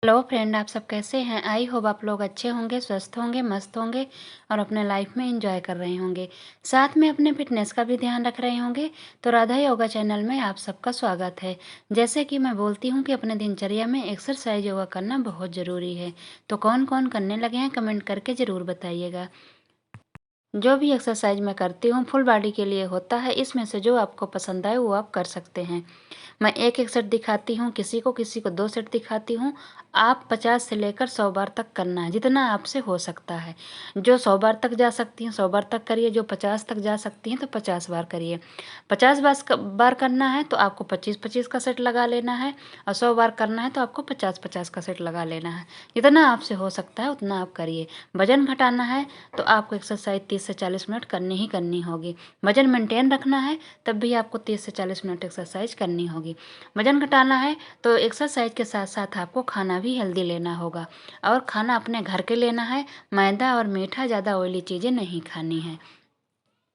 Hello friend, आप सब कैसे हैं? आई होप आप लोग अच्छे होंगे, स्वस्थ होंगे, मस्त होंगे और अपने लाइफ में एंजॉय कर रहे होंगे। साथ में अपने फिटनेस का भी ध्यान रख रहे होंगे। तो राधा योगा चैनल में आप सबका स्वागत है। जैसे कि मैं बोलती हूँ कि अपने दिनचर्या में एक्सरसाइज योगा करना बहुत ज़रूरी है। तो कौन कौन करने लगे हैं कमेंट करके ज़रूर बताइएगा। जो भी एक्सरसाइज मैं करती हूँ फुल बॉडी के लिए होता है। इसमें से जो आपको पसंद आए वो आप कर सकते हैं। मैं एक सेट दिखाती हूँ, किसी को 2 सेट दिखाती हूँ। आप 50 से लेकर 100 बार तक करना है, जितना आपसे हो सकता है। जो 100 बार तक जा सकती हैं 100 बार तक करिए, जो 50 तक जा सकती हैं तो 50 बार करिए। 50 बार करना है तो आपको 25-25 का सेट लगा लेना है, और 100 बार करना है तो आपको 50-50 का सेट लगा लेना है। जितना आपसे हो सकता है उतना आप करिए। वजन घटाना है तो आपको एक्सरसाइज 30 से 40 मिनट करनी ही करनी होगी। वजन मेंटेन रखना है तब भी आपको 30 से 40 मिनट एक्सरसाइज करनी होगी। वजन घटाना है तो एक्सरसाइज के साथ साथ आपको खाना भी हेल्दी लेना होगा, और खाना अपने घर के लेना है। मैदा और मीठा ज़्यादा ऑयली चीज़ें नहीं खानी है।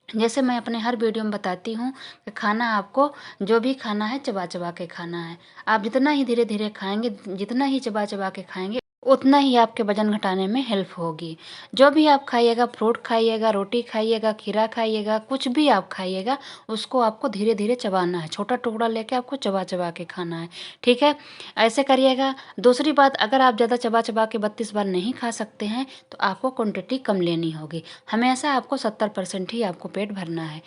जैसे मैं अपने हर वीडियो में बताती हूँ कि खाना आपको जो भी खाना है चबा चबा के खाना है। आप जितना ही धीरे धीरे खाएंगे, जितना ही चबा चबा के खाएंगे, उतना ही आपके वजन घटाने में हेल्प होगी। जो भी आप खाइएगा, फ्रूट खाइएगा, रोटी खाइएगा, खीरा खाइएगा, कुछ भी आप खाइएगा, उसको आपको धीरे धीरे चबाना है। छोटा टुकड़ा लेके आपको चबा चबा के खाना है, ठीक है? ऐसे करिएगा। दूसरी बात, अगर आप ज़्यादा चबा चबा के 32 बार नहीं खा सकते हैं तो आपको क्वांटिटी कम लेनी होगी। हमेशा आपको 70% ही आपको पेट भरना है,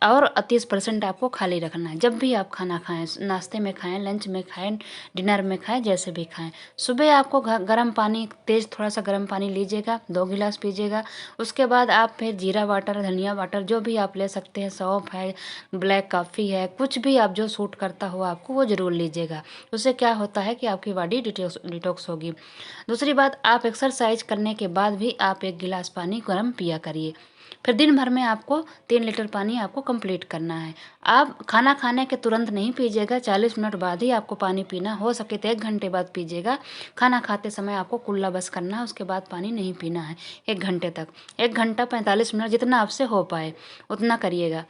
और 30% आपको खाली रखना है। जब भी आप खाना खाएं, नाश्ते में खाएं, लंच में खाएं, डिनर में खाएं, जैसे भी खाएं। सुबह आपको गर्म पानी, तेज़ थोड़ा सा गर्म पानी लीजिएगा, 2 गिलास पीजिएगा। उसके बाद आप फिर जीरा वाटर, धनिया वाटर जो भी आप ले सकते हैं, सौंफ है, ब्लैक कॉफ़ी है, कुछ भी आप जो सूट करता हो आपको वो ज़रूर लीजिएगा। उससे क्या होता है कि आपकी बॉडी डिटॉक्स होगी। दूसरी बात, आप एक्सरसाइज करने के बाद भी आप 1 गिलास पानी गर्म पिया करिए। फिर दिन भर में आपको 3 लीटर पानी आपको कंप्लीट करना है। आप खाना खाने के तुरंत नहीं पीजिएगा, 40 मिनट बाद ही आपको पानी पीना। हो सके तो 1 घंटे बाद पीजिएगा। खाना खाते समय आपको कुल्ला बस करना है, उसके बाद पानी नहीं पीना है 1 घंटे तक। 1 घंटा 45 मिनट जितना आपसे हो पाए उतना करिएगा।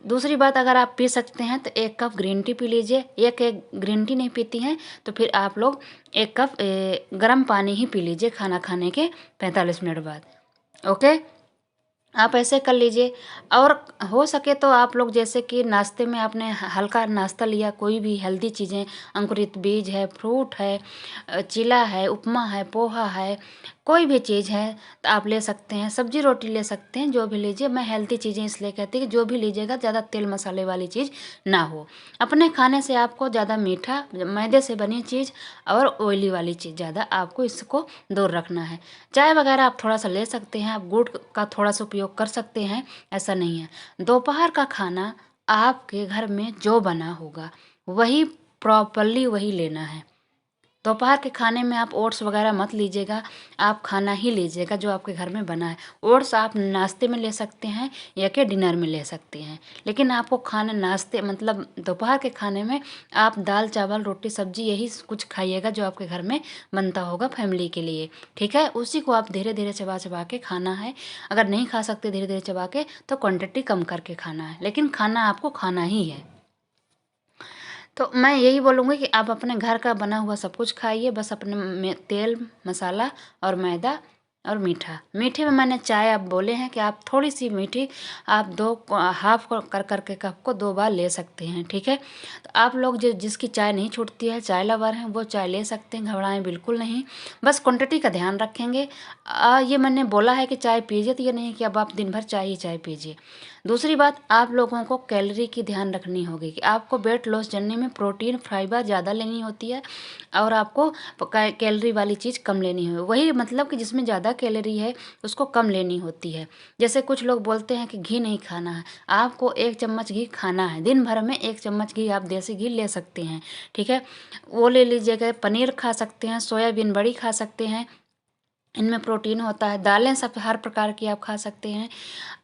दूसरी बात, अगर आप पी सकते हैं तो 1 कप ग्रीन टी पी लीजिए। एक ग्रीन टी नहीं पीती हैं तो फिर आप लोग 1 कप गर्म पानी ही पी लीजिए खाना खाने के 45 मिनट बाद। ओके, आप ऐसे कर लीजिए। और हो सके तो आप लोग, जैसे कि नाश्ते में आपने हल्का नाश्ता लिया, कोई भी हेल्दी चीज़ें, अंकुरित बीज है, फ्रूट है, चिला है, उपमा है, पोहा है, कोई भी चीज़ है तो आप ले सकते हैं। सब्जी रोटी ले सकते हैं, जो भी लीजिए। मैं हेल्दी चीज़ें इसलिए कहती हूँ कि जो भी लीजिएगा ज़्यादा तेल मसाले वाली चीज़ ना हो। अपने खाने से आपको ज़्यादा मीठा, मैदे से बनी चीज़ और ऑयली वाली चीज़ ज़्यादा आपको इसको दूर रखना है। चाय वगैरह आप थोड़ा सा ले सकते हैं, आप गुड़ का थोड़ा सा उपयोग कर सकते हैं, ऐसा नहीं है। दोपहर का खाना आपके घर में जो बना होगा वही प्रॉपरली वही लेना है। दोपहर के खाने में आप ओट्स वगैरह मत लीजिएगा, आप खाना ही लीजिएगा जो आपके घर में बना है। ओट्स आप नाश्ते में ले सकते हैं या कि डिनर में ले सकते हैं, लेकिन आपको खाना नाश्ते मतलब दोपहर के खाने में आप दाल चावल रोटी सब्जी यही कुछ खाइएगा जो आपके घर में बनता होगा फैमिली के लिए, ठीक है? उसी को आप धीरे धीरे चबा चबा के खाना है। अगर नहीं खा सकते धीरे धीरे चबा के तो क्वान्टिटी कम करके खाना है, लेकिन खाना आपको खाना ही है। तो मैं यही बोलूँगी कि आप अपने घर का बना हुआ सब कुछ खाइए, बस अपने में तेल मसाला और मैदा और मीठा। मीठे में मैंने चाय आप बोले हैं कि आप थोड़ी सी मीठी आप 2 हाफ कर के कप को 2 बार ले सकते हैं, ठीक है? तो आप लोग जिसकी चाय नहीं छूटती है, चाय लवर हैं, वो चाय ले सकते हैं, घबराएं बिल्कुल नहीं। बस क्वांटिटी का ध्यान रखेंगे। ये मैंने बोला है कि चाय पीजिए, तो ये नहीं कि अब आप दिन भर चाय ही चाय पीजिए। दूसरी बात, आप लोगों को कैलोरी की ध्यान रखनी होगी कि आपको वेट लॉस जर्नी में प्रोटीन फाइबर ज़्यादा लेनी होती है, और आपको कैलोरी वाली चीज़ कम लेनी है। वही मतलब कि जिसमें ज़्यादा कैलोरी है उसको कम लेनी होती है। जैसे कुछ लोग बोलते हैं कि घी नहीं खाना है, आपको 1 चम्मच घी खाना है। दिन भर में 1 चम्मच घी आप देसी घी ले सकते हैं, ठीक है? वो ले लीजिएगा। पनीर खा सकते हैं, सोयाबीन बड़ी खा सकते हैं, इनमें प्रोटीन होता है। दालें सब हर प्रकार की आप खा सकते हैं।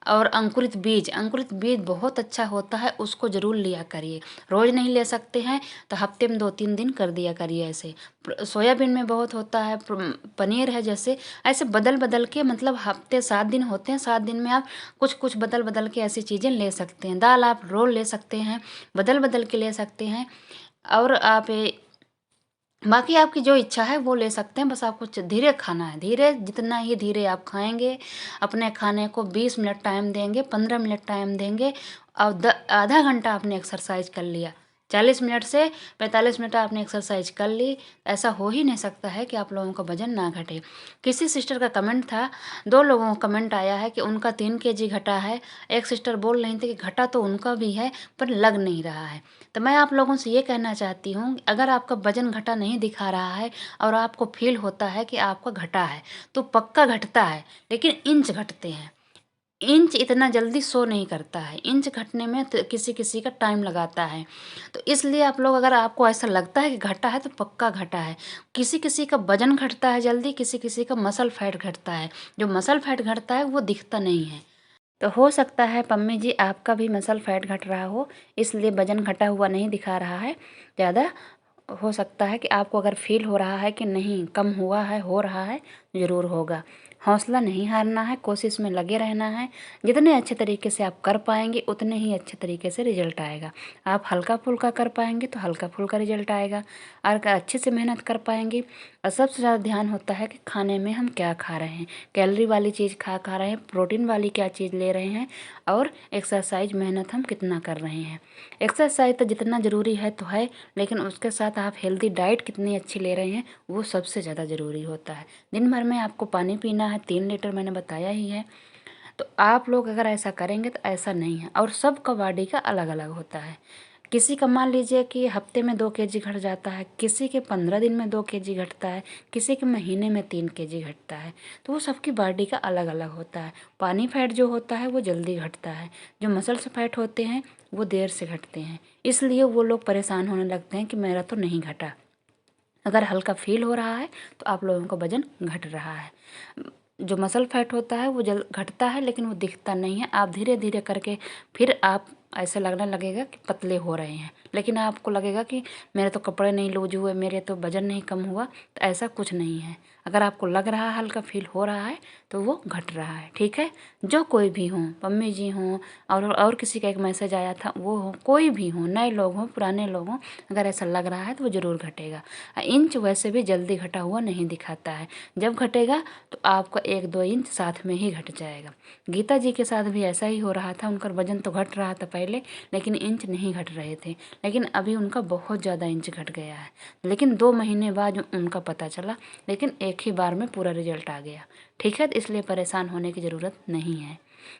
और अंकुरित बीज बहुत अच्छा होता है, उसको ज़रूर लिया करिए। रोज़ नहीं ले सकते हैं तो हफ्ते में 2-3 दिन कर दिया करिए ऐसे। सोयाबीन में बहुत होता है, पनीर है, जैसे ऐसे बदल बदल के, मतलब हफ्ते 7 दिन होते हैं, 7 दिन में आप कुछ कुछ बदल बदल के ऐसी चीज़ें ले सकते हैं। दाल आप रोज़ ले सकते हैं, बदल बदल के ले सकते हैं। और आप बाकी आपकी जो इच्छा है वो ले सकते हैं, बस आपको धीरे खाना है, धीरे, जितना ही धीरे आप खाएंगे, अपने खाने को 20 मिनट टाइम देंगे, 15 मिनट टाइम देंगे, और आधा घंटा आपने एक्सरसाइज कर लिया, 40 मिनट से 45 मिनट आपने एक्सरसाइज कर ली, ऐसा हो ही नहीं सकता है कि आप लोगों का वजन ना घटे। किसी सिस्टर का कमेंट था, 2 लोगों का कमेंट आया है कि उनका 3 केजी घटा है। एक सिस्टर बोल रही थी कि घटा तो उनका भी है पर लग नहीं रहा है। तो मैं आप लोगों से ये कहना चाहती हूँ, अगर आपका वजन घटा नहीं दिखा रहा है और आपको फील होता है कि आपका घटा है, तो पक्का घटता है, लेकिन इंच घटते हैं। इंच इतना जल्दी शो नहीं करता है, इंच घटने में तो किसी किसी का टाइम लगाता है। तो इसलिए आप लोग, अगर आपको ऐसा लगता है कि घटा है तो पक्का घटा है। किसी किसी का वजन घटता है जल्दी, किसी किसी का मसल फैट घटता है। जो मसल फैट घटता है वो दिखता नहीं है। तो हो सकता है पम्मी जी आपका भी मसल फैट घट रहा हो, इसलिए वजन घटा हुआ नहीं दिखा रहा है ज़्यादा। हो सकता है कि आपको अगर फील हो रहा है कि नहीं कम हुआ है, हो रहा है, ज़रूर होगा। हौसला नहीं हारना है, कोशिश में लगे रहना है। जितने अच्छे तरीके से आप कर पाएंगे उतने ही अच्छे तरीके से रिजल्ट आएगा। आप हल्का फुल्का कर पाएंगे तो हल्का फुल्का रिजल्ट आएगा, और अगर अच्छे से मेहनत कर पाएंगे। और सबसे ज़्यादा ध्यान होता है कि खाने में हम क्या खा रहे हैं, कैलोरी वाली चीज़ खा रहे हैं, प्रोटीन वाली क्या चीज़ ले रहे हैं, और एक्सरसाइज मेहनत हम कितना कर रहे हैं। एक्सरसाइज तो जितना ज़रूरी है तो है, लेकिन उसके साथ आप हेल्दी डाइट कितनी अच्छी ले रहे हैं वो सबसे ज़्यादा ज़रूरी होता है। दिन भर में आपको पानी पीना है 3 लीटर, मैंने बताया ही है। तो आप लोग अगर ऐसा करेंगे तो ऐसा नहीं है, और सबका बॉडी का अलग अलग होता है। किसी का मान लीजिए कि हफ्ते में 2 केजी घट जाता है, किसी के 15 दिन में 2 केजी घटता है, किसी के महीने में 3 केजी घटता है। तो वो सबकी बॉडी का अलग अलग होता है। पानी फैट जो होता है वो जल्दी घटता है, जो मसल्स फैट होते हैं वो देर से घटते हैं। इसलिए वो लोग परेशान होने लगते हैं कि मेरा तो नहीं घटा। अगर हल्का फील हो रहा है तो आप लोगों का वजन घट रहा है। जो मसल फैट होता है वो जल घटता है, लेकिन वो दिखता नहीं है। आप धीरे धीरे करके फिर आप ऐसे लगने लगेगा कि पतले हो रहे हैं, लेकिन आपको लगेगा कि मेरे तो कपड़े नहीं लूज हुए, मेरे तो वजन नहीं कम हुआ। तो ऐसा कुछ नहीं है। अगर आपको लग रहा है, हल्का फील हो रहा है, तो वो घट रहा है। ठीक है, जो कोई भी हो, मम्मी जी हों, और किसी का एक मैसेज आया था वो हो, कोई भी हो, नए लोग हों पुराने लोग हों, अगर ऐसा लग रहा है तो वो ज़रूर घटेगा। इंच वैसे भी जल्दी घटा हुआ नहीं दिखाता है। जब घटेगा तो आपका 1-2 इंच साथ में ही घट जाएगा। गीता जी के साथ भी ऐसा ही हो रहा था, उनका वजन तो घट रहा था पहले, लेकिन इंच नहीं घट रहे थे। लेकिन अभी उनका बहुत ज़्यादा इंच घट गया है, लेकिन 2 महीने बाद उनका पता चला, लेकिन एक ही बार में पूरा रिजल्ट आ गया। ठीक है, तो इसलिए परेशान होने की ज़रूरत नहीं है।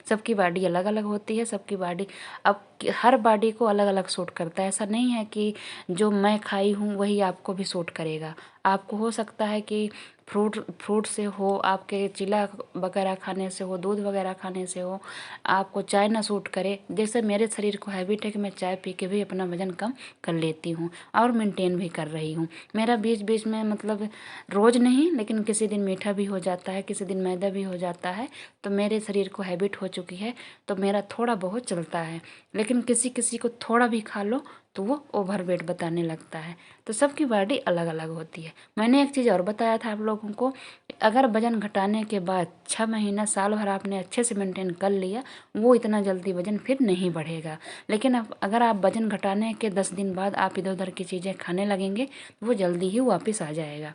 सबकी बॉडी अलग अलग होती है, सबकी बॉडी, अब हर बॉडी को अलग अलग सूट करता है। ऐसा नहीं है कि जो मैं खाई हूँ वही आपको भी सूट करेगा। आपको हो सकता है कि फ्रूट से हो, आपके चिला वगैरह खाने से हो, दूध वगैरह खाने से हो, आपको चाय ना सूट करे। जैसे मेरे शरीर को हैबिट है कि मैं चाय पी के भी अपना वजन कम कर लेती हूँ और मेंटेन भी कर रही हूँ। मेरा बीच बीच में, मतलब रोज़ नहीं, लेकिन किसी दिन मीठा भी हो जाता है, किसी दिन मैदा भी हो जाता है। तो मेरे शरीर को हैबिट हो चुकी है, तो मेरा थोड़ा बहुत चलता है। लेकिन किसी किसी को थोड़ा भी खा लो तो वो ओवर वेट बताने लगता है। तो सबकी बॉडी अलग अलग होती है। मैंने एक चीज़ और बताया था आप लोगों को, अगर वज़न घटाने के बाद 6 महीना साल भर आपने अच्छे से मेंटेन कर लिया, वो इतना जल्दी वज़न फिर नहीं बढ़ेगा। लेकिन अब अगर आप वज़न घटाने के 10 दिन बाद आप इधर उधर की चीज़ें खाने लगेंगे, वो जल्दी ही वापस आ जाएगा।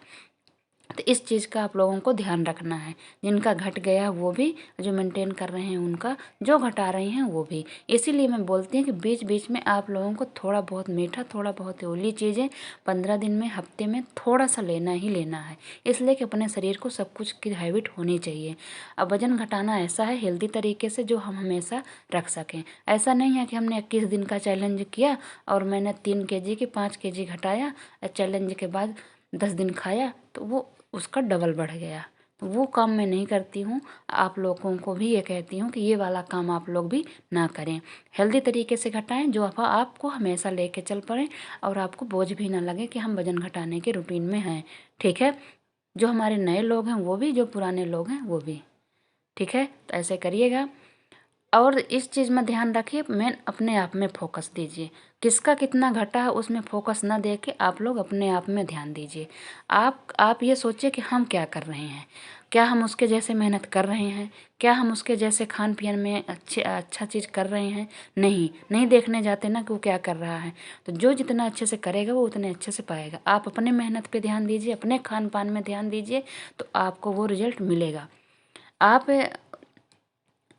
तो इस चीज़ का आप लोगों को ध्यान रखना है। जिनका घट गया वो भी, जो मेंटेन कर रहे हैं उनका, जो घटा रहे हैं वो भी। इसीलिए मैं बोलती हूँ कि बीच बीच में आप लोगों को थोड़ा बहुत मीठा, थोड़ा बहुत ऑयली चीज़ें 15 दिन में, हफ्ते में थोड़ा सा लेना ही लेना है। इसलिए कि अपने शरीर को सब कुछ की हैबिट होनी चाहिए। अब वज़न घटाना ऐसा है हेल्दी तरीके से जो हम हमेशा रख सकें। ऐसा नहीं है कि हमने 21 दिन का चैलेंज किया और मैंने 3 केजी की 5 केजी घटाया, चैलेंज के बाद 10 दिन खाया तो वो उसका डबल बढ़ गया। तो वो काम मैं नहीं करती हूँ। आप लोगों को भी ये कहती हूँ कि ये वाला काम आप लोग भी ना करें। हेल्दी तरीके से घटाएं, जो आपको हमेशा लेके चल पड़े और आपको बोझ भी ना लगे कि हम वज़न घटाने के रूटीन में हैं। ठीक है, जो हमारे नए लोग हैं वो भी, जो पुराने लोग हैं वो भी। ठीक है, तो ऐसे करिएगा। और इस चीज़ में ध्यान रखिए, मेन अपने आप में फोकस दीजिए। किसका कितना घटा है उसमें फोकस ना दे के आप लोग अपने आप में ध्यान दीजिए। आप ये सोचिए कि हम क्या कर रहे हैं, क्या हम उसके जैसे मेहनत कर रहे हैं, क्या हम उसके जैसे खान पियन में अच्छा चीज़ कर रहे हैं। नहीं देखने जाते ना कि वो क्या कर रहा है। तो जो जितना अच्छे से करेगा वो उतने अच्छे से पाएगा। आप अपने मेहनत पे ध्यान दीजिए, अपने खान पान में ध्यान दीजिए, तो आपको वो रिजल्ट मिलेगा। आप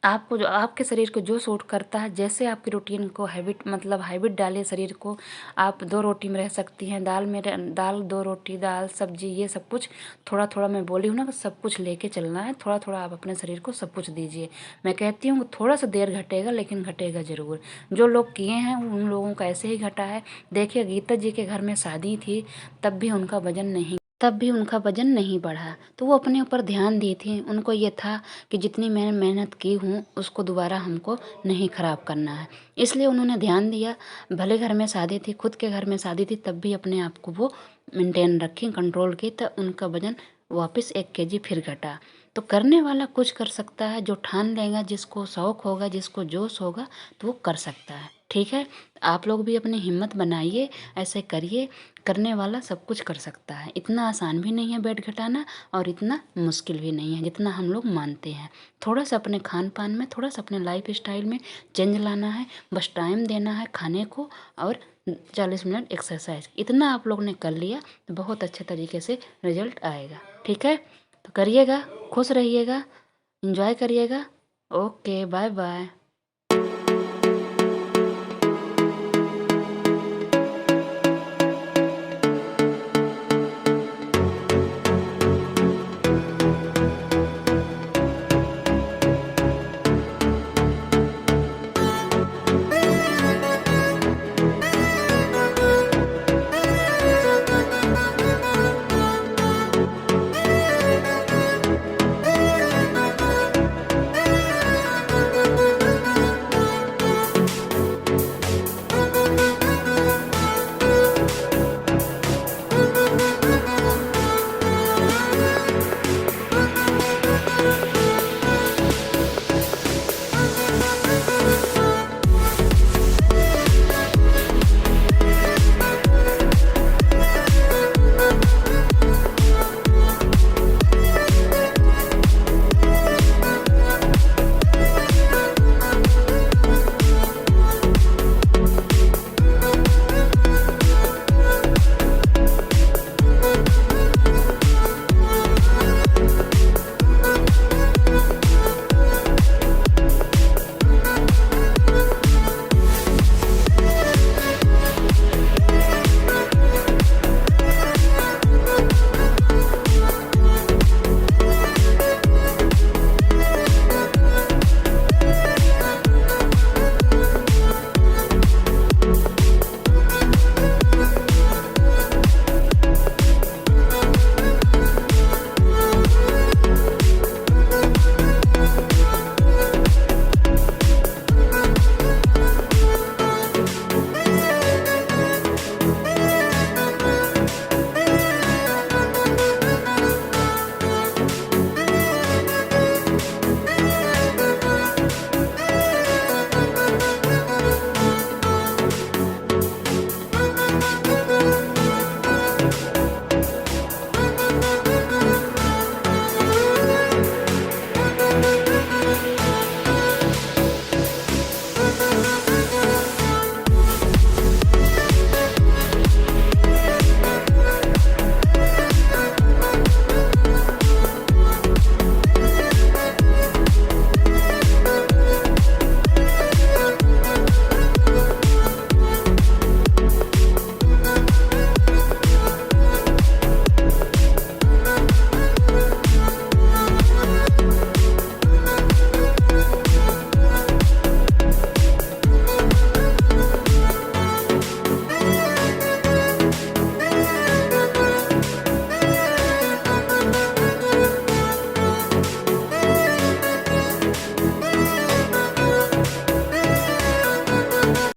आपको जो आपके शरीर को जो सूट करता है, जैसे आपकी रूटीन को हैबिट डालिए शरीर को। आप 2 रोटी में रह सकती हैं, दाल 2 रोटी, दाल सब्जी, ये सब कुछ थोड़ा थोड़ा मैं बोली हूँ ना कि सब कुछ लेके चलना है। थोड़ा थोड़ा आप अपने शरीर को सब कुछ दीजिए। मैं कहती हूँ थोड़ा सा देर घटेगा लेकिन घटेगा ज़रूर। जो लोग किए हैं उन लोगों का ऐसे ही घटा है। देखिए गीता जी के घर में शादी थी, तब भी उनका वजन नहीं बढ़ा। तो वो अपने ऊपर ध्यान दी थी। उनको ये था कि जितनी मैंने मेहनत की हूँ उसको दोबारा हमको नहीं ख़राब करना है, इसलिए उन्होंने ध्यान दिया। भले घर में शादी थी, खुद के घर में शादी थी, तब भी अपने आप को वो मेंटेन रखी, कंट्रोल की, तो उनका वजन वापस 1 kg फिर घटा। तो करने वाला कुछ कर सकता है, जो ठान लेगा, जिसको शौक होगा, जिसको जोश होगा, तो वो कर सकता है। ठीक है, आप लोग भी अपनी हिम्मत बनाइए, ऐसे करिए। करने वाला सब कुछ कर सकता है। इतना आसान भी नहीं है वेट घटाना, और इतना मुश्किल भी नहीं है जितना हम लोग मानते हैं। थोड़ा सा अपने खान पान में, थोड़ा सा अपने लाइफ स्टाइल में चेंज लाना है। बस टाइम देना है खाने को, और 40 मिनट एक्सरसाइज। इतना आप लोग ने कर लिया तो बहुत अच्छे तरीके से रिजल्ट आएगा। ठीक है, तो करिएगा, खुश रहिएगा, इंजॉय करिएगा। Okay, bye bye.